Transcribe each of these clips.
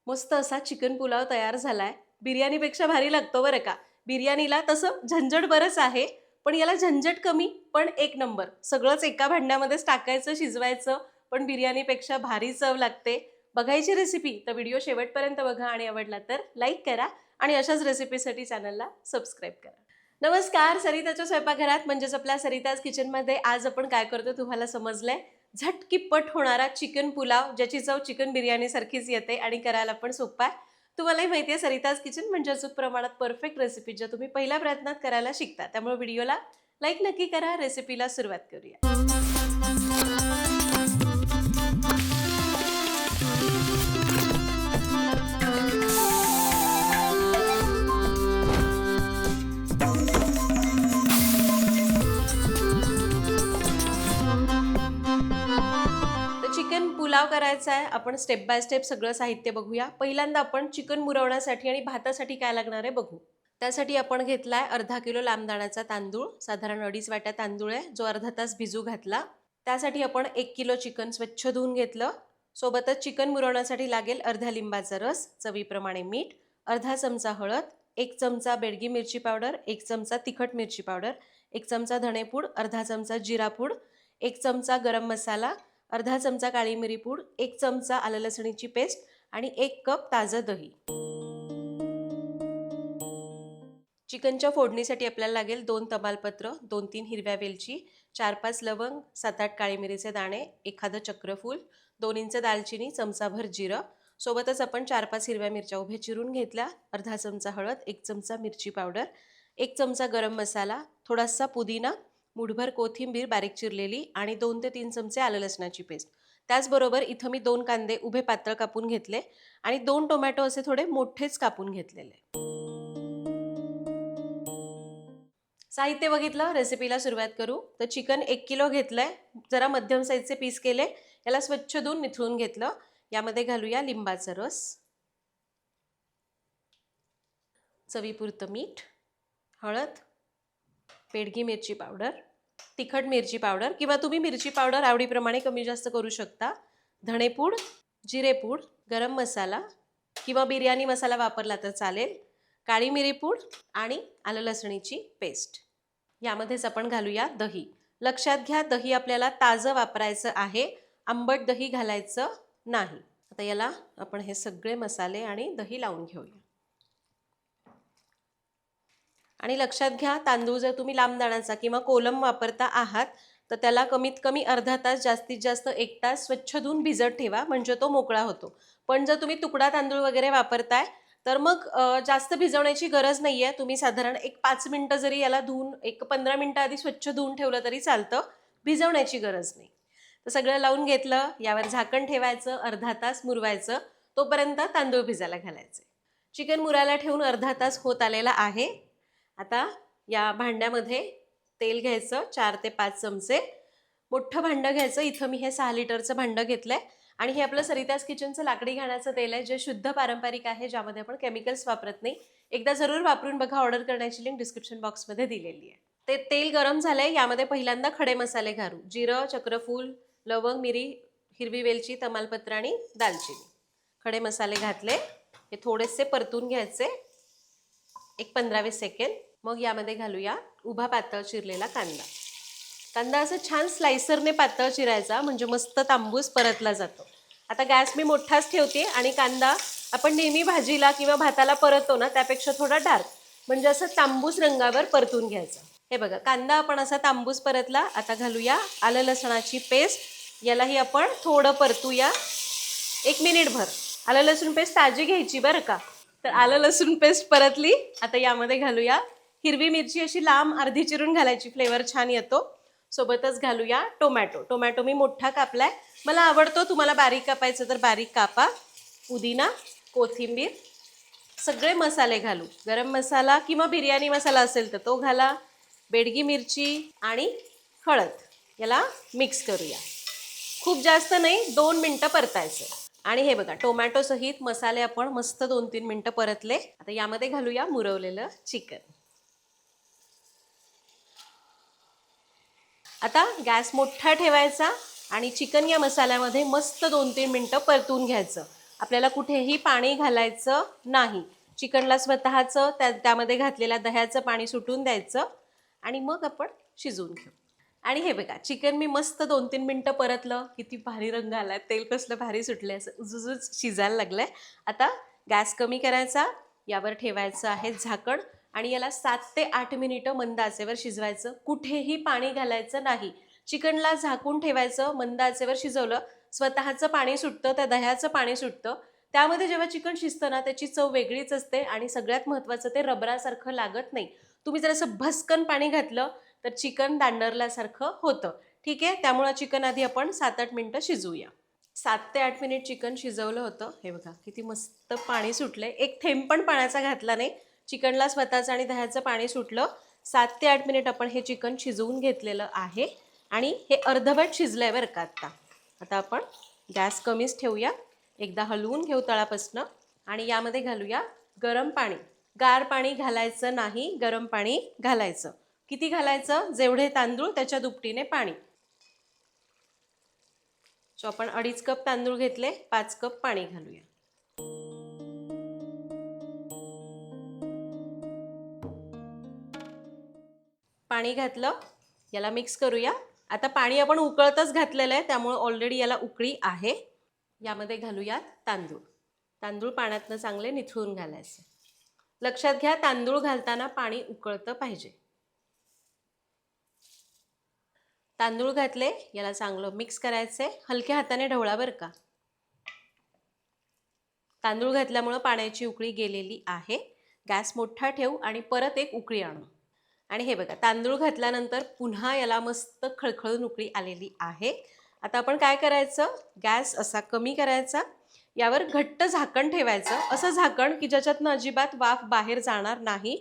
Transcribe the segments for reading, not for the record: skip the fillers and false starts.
मस्त असा चिकन पुलाव तयार झालाय. बिर्याणीपेक्षा भारी लागतो बरं का. बिर्याणीला तसं झंझट बरंच आहे, पण याला झंझट कमी पण एक नंबर. सगळंच एका भांड्यामध्येच टाकायचं, शिजवायचं, पण बिर्याणीपेक्षा भारी चव लागते. बघायची रेसिपी तर व्हिडिओ शेवटपर्यंत बघा आणि आवडला तर लाईक करा आणि अशाच रेसिपीसाठी चॅनलला सबस्क्राईब करा. नमस्कार, सरिताच्या स्वयंपाकघरात म्हणजेच आपल्या सरिताज किचनमध्ये आज आपण काय करतो तुम्हाला समजलंय. झटकीपट होणारा चिकन पुलाव, ज्याची चव चिकन बिर्याणी सारखीच येते आणि करायला पण सोपा आहे. तुम्हालाही माहिती आहे सरिताज किचन म्हणजे अचूक प्रमाणात परफेक्ट रेसिपी ज्या तुम्ही पहिल्या प्रयत्नात करायला शिकता. त्यामुळे व्हिडिओला लाईक नक्की करा. रेसिपीला सुरुवात करूया. तर चिकन पुलाव करायचा आहे. आपण स्टेप बाय स्टेप सगळं साहित्य बघूया. पहिल्यांदा आपण चिकन मुरवण्यासाठी आणि भातासाठी काय लागणार आहे बघू. त्यासाठी आपण घेतलाय अर्धा किलो लांबदाण्याचा तांदूळ, साधारण 2.5 वाट्या तांदूळ आहे, जो अर्धा तास भिजू घातला. त्यासाठी आपण 1 किलो चिकन स्वच्छ धुवून घेतलं. सोबतच चिकन मुरवण्यासाठी लागेल अर्धा लिंबाचा रस, चवीप्रमाणे मीठ, अर्धा चमचा हळद, 1 चमचा बेडगी मिरची पावडर, 1 चमचा तिखट मिरची पावडर, 1 चमचा धणेपूड, अर्धा चमचा जिरापूड, 1 चमचा गरम मसाला, अर्धा चमचा काळी मिरी पूड, 1 चमचा आलं लसणीची पेस्ट आणि 1 कप ताजं दही. चिकनच्या फोडणीसाठी आपल्याला लागेल 2 तमालपत्र, 2-3 हिरव्या वेलची, 4-5 लवंग, 7-8 काळी मिरीचे दाणे, एखादं चक्रफूल, 2 इंच दालचिनी, चमचाभर जिरं. सोबतच आपण 4-5 हिरव्या मिरच्या उभ्या चिरून घेतल्या, अर्धा चमचा हळद, 1 चमचा मिरची पावडर, 1 चमचा गरम मसाला, थोडासा पुदिना, मुठभर कोथिंबीर बारीक चिरलेली आणि 2 ते 3 चमचे आलं लसणाची पेस्ट. त्याचबरोबर इथं मी 2 कांदे उभे पातळ कापून घेतले आणि 2 टोमॅटो असे थोडे मोठेच कापून घेतलेले. साहित्य बघितलं, रेसिपीला सुरुवात करू. तर चिकन 1 किलो घेतलंय, जरा मध्यम साईजचे पीस केले, याला स्वच्छ धुवून निथळून घेतलं. यामध्ये घालूया लिंबाचा रस, चवीपुरतं मीठ, हळद, बेडगी मिरची पावडर, तिखट मिरची पावडर किंवा तुम्ही मिरची पावडर आवडीप्रमाणे कमी जास्त करू शकता, धणेपूड, जिरेपूड, गरम मसाला किंवा बिर्याणी मसाला वापरला तर चालेल, काळी मिरी पूड आणि आलं लसणीची पेस्ट. यामध्येच आपण घालूया दही. लक्षात घ्या, दही आपल्याला ताजं वापरायचं आहे, आंबट दही घालायचं नाही. आता याला आपण हे सगळे मसाले आणि दही लावून घेऊया. आणि लक्षात घ्या, तांदूळ जर तुम्ही लांबदाण्याचा किंवा कोलम वापरता आहात तर त्याला कमीत कमी अर्धा तास, जास्तीत जास्त 1 तास स्वच्छ धुवून भिजत ठेवा, म्हणजे तो मोकळा होतो. पण जर तुम्ही तुकडा तांदूळ वगैरे वापरताय तर मग जास्त भिजवण्याची गरज नाही आहे. तुम्ही साधारण एक 5 मिनटं जरी याला धुवून, एक 15 मिनटं आधी स्वच्छ धुवून ठेवलं तरी चालतं, भिजवण्याची गरज नाही. तर सगळं लावून घेतलं, यावर झाकण ठेवायचं, अर्धा तास मुरवायचं, तोपर्यंत तांदूळ भिजायला घालायचे. चिकन मुरायला ठेवून अर्धा तास होत आलेला आहे. आता या भांड्यामध्ये तेल घ्यायचं, 4 ते 5 चमचे. मोठं भांडं घ्यायचं, इथं मी हे 6 लिटरचं भांडं घेतलंय आणि हे आपलं सरिताज किचनचं लाकडी घाण्याचं तेल आहे, जे शुद्ध पारंपरिक आहे, ज्यामध्ये आपण केमिकल्स वापरत नाही. एकदा जरूर वापरून बघा, ऑर्डर करण्याची लिंक डिस्क्रिप्शन बॉक्समध्ये दिलेली आहे. ते तेल गरम झालंय, यामध्ये पहिल्यांदा खडे मसाले घालू. जिरं, चक्रफूल, लवंग, मिरी, हिरवी वेलची, तमालपत्र आणि दालचिनी. खडे मसाले घातले, हे थोडेसे परतून घ्यायचे एक 15-20 सेकंद. मग यामध्ये घालूया उभा पातळ चिरलेला कांदा. कांदा असं छान स्लायसरने पातळ चिरायचा, म्हणजे मस्त तांबूस परतला जातो. आता गॅस मी मोठाच ठेवते आणि कांदा आपण नेहमी भाजीला किंवा भाताला परततो ना, त्यापेक्षा थोडा डार्क, म्हणजे असं तांबूस रंगावर परतून घ्यायचा. हे बघा, कांदा आपण असा तांबूस परतला. आता घालूया आलं लसणाची पेस्ट. यालाही आपण थोडं परतूया 1 मिनिटभर. आलं लसूण पेस्ट ताजी घ्यायची बरं का. तर आलं लसूण पेस्ट परतली. आता यामध्ये घालूया हिरवी मिरची, अशी लांब अर्धी चिरून घालायची, फ्लेवर छान येतो. सोबतच घालूया टोमॅटो. टोमॅटो मी मोठा कापलाय, मला आवडतो, तुम्हाला बारीक कापायचं तर बारीक कापा. पुदिना, कोथिंबीर, सगळे मसाले घालू. गरम मसाला किंवा बिर्याणी मसाला असेल तर तो घाला, बेडगी मिरची आणि हळद. याला मिक्स करूया. खूप जास्त नाही, 2 मिनटं परतायचं. आणि हे बघा, टोमॅटो सहित मसाले आपण मस्त 2-3 मिनटं परतले. आता यामध्ये घालूया मुरवलेलं चिकन. आता गॅस मोठा ठेवायचा आणि चिकन या मसाल्यामध्ये मस्त 2-3 मिनटं परतून घ्यायचं. आपल्याला कुठेही पाणी घालायचं नाही. चिकनला स्वतःचं त्यामध्ये घातलेल्या दह्याचं पाणी सुटून द्यायचं आणि मग आपण शिजवून घेऊ. आणि हे बघा, चिकन मी मस्त 2-3 मिनटं परतलं. किती भारी रंग आला, तेल कसलं भारी सुटलंय, असं उजुजूज शिजायला लागलंय. आता गॅस कमी करायचा, यावर ठेवायचं आहे झाकण आणि याला 7 ते 8 मिनिटं मंद आचेवर शिजवायचं. कुठेही पाणी घालायचं नाही. चिकनला झाकून ठेवायचं, मंद आचेवर शिजवलं, स्वतःचं पाणी सुटतं, त्या दह्याचं पाणी सुटतं. त्यामध्ये जेव्हा चिकन शिजतं ना, त्याची चव वेगळीच असते आणि सगळ्यात महत्त्वाचं ते रबरासारखं लागत नाही. तुम्ही जर असं भस्कन पाणी घातलं तर चिकन दांडरल्यासारखं होतं. ठीक आहे, त्यामुळं चिकन आधी आपण 7-8 मिनटं शिजवूया. 7 ते 8 मिनिट चिकन शिजवलं होतं. हे बघा किती मस्त पाणी सुटलंय. एक थेंब पण पाण्याचा घातला नाही. चिकनला स्वतःचं आणि दह्याचं पाणी सुटलं. 7 ते 8 मिनिट आपण हे चिकन शिजवून घेतलेलं आहे आणि हे अर्धवट शिजलंय बरं का आता. आता आपण गॅस कमीच ठेवूया. एकदा हलवून घेऊ तळापासनं आणि यामध्ये घालूया गरम पाणी. गार पाणी घालायचं नाही, गरम पाणी घालायचं. किती घालायचं? जेवढे तांदूळ त्याच्या दुपटीने पाणी. सो आपण 2.5 कप तांदूळ घेतले, 5 कप पाणी घालूया. पाणी घातलं, याला मिक्स करूया. आता पाणी आपण उकळतच घातलेलं आहे, त्यामुळे ऑलरेडी याला उकळी आहे. यामध्ये घालूयात तांदूळ. तांदूळ पाण्यातनं चांगले निथळून घालायचे. लक्षात घ्या, तांदूळ घालताना पाणी उकळतं पाहिजे. तांदूळ घातले, याला चांगलं मिक्स करायचंय. हलक्या हाताने ढवळा बरं का. तांदूळ घातल्यामुळं पाण्याची उकळी गेलेली आहे. गॅस मोठा ठेवू आणि परत एक उकळी आणू. आणि हे बघा, तांदूळ घातल्यानंतर पुन्हा याला मस्त खळखळून उकळी आलेली आहे. आता आपण काय करायचं? गॅस असा कमी करायचा, यावर घट्ट झाकण ठेवायचं. असं झाकण की ज्याच्यातनं अजिबात वाफ बाहेर जाणार नाही.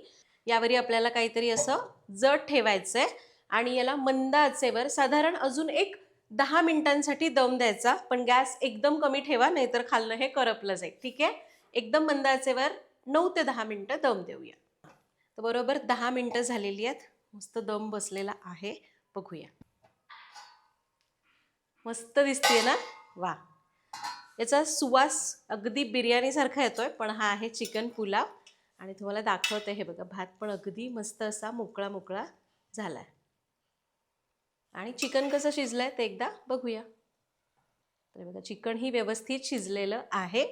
यावरी आपल्याला काहीतरी असं जड ठेवायचं आहे आणि याला मंद आचेवर साधारण अजून एक 10 मिनिटांसाठी दम द्यायचा. पण गॅस एकदम कमी ठेवा, नाहीतर खालनं हे करपलं जाईल. ठीक आहे, एकदम मंद आचेवर 9 ते 10 मिनिटं दम देऊया. तर बरोबर 10 मिनिटं झालेली आहेत. मस्त दम बसलेला आहे, बघूया. मस्त दिसते ना? वा, याचा सुवास अगदी बिर्याणीसारखा येतोय. पण हा आहे चिकन पुलाव आणि तुम्हाला दाखवते. हे बघा, भात पण अगदी मस्त असा मोकळा मोकळा झालाय. आणि चिकन कसं शिजलंय ते एकदा बघूया. तर बघा, चिकन ही व्यवस्थित शिजलेलं आहे.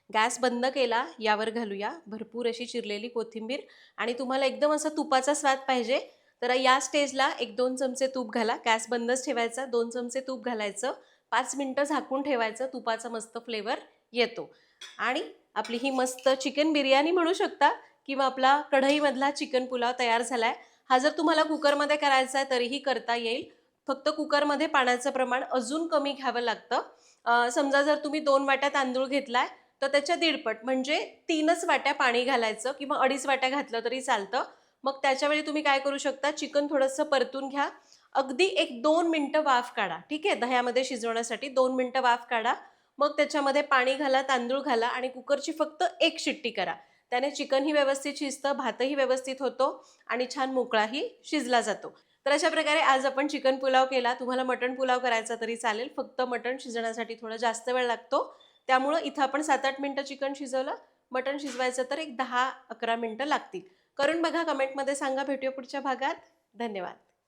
गॅस बंद केला, यावर घालूया भरपूर अशी चिरलेली कोथिंबीर. आणि तुम्हाला एकदम असा तुपाचा स्वाद पाहिजे तर या स्टेजला 1-2 चमचे तूप घाला. गॅस बंदच ठेवायचा, 2 चमचे तूप घालायचं, 5 मिनिटं झाकून ठेवायचं. तुपाचा मस्त फ्लेवर येतो आणि आपली ही मस्त चिकन बिर्याणी म्हणू शकता किंवा आपला कढईमधला चिकन पुलाव तयार झालाय. हा जर तुम्हाला कुकरमध्ये करायचा आहे तरीही करता येईल. फक्त कुकरमध्ये पाण्याचं प्रमाण अजून कमी घ्यावं लागतं. समजा जर तुम्ही 2 वाट्या तांदूळ घेतलाय तर त्याच्या 1.5 म्हणजे 3च वाट्या पाणी घालायचं किंवा 2.5 वाट्या घातलं तरी चालतं. मग त्याच्यावेळी तुम्ही काय करू शकता? चिकन थोडंसं परतून घ्या. अगदी 1-2 मिनिटं वाफ काढा. ठीक आहे, दह्यामध्ये शिजवण्यासाठी 2 मिनिटं वाफ काढा. मग त्याच्यामध्ये पाणी घाला, तांदूळ घाला आणि कुकरची फक्त 1 शिट्टी करा. त्याने चिकनही व्यवस्थित शिजतं, भातही व्यवस्थित होतो आणि छान मोकळाही शिजला जातो. तर अशा प्रकारे आज आपण चिकन पुलाव केला. तुम्हाला मटण पुलाव करायचा तरी चालेल, फक्त मटण शिजण्यासाठी थोडा जास्त वेळ लागतो. त्यामुळं इथं आपण 7-8 मिनिटं चिकन शिजवलं. मटण शिजवायचं तर एक 10-11 मिनिटं लागतील. करून बघा, कमेंटमध्ये सांगा. भेटूया पुढच्या भागात. धन्यवाद.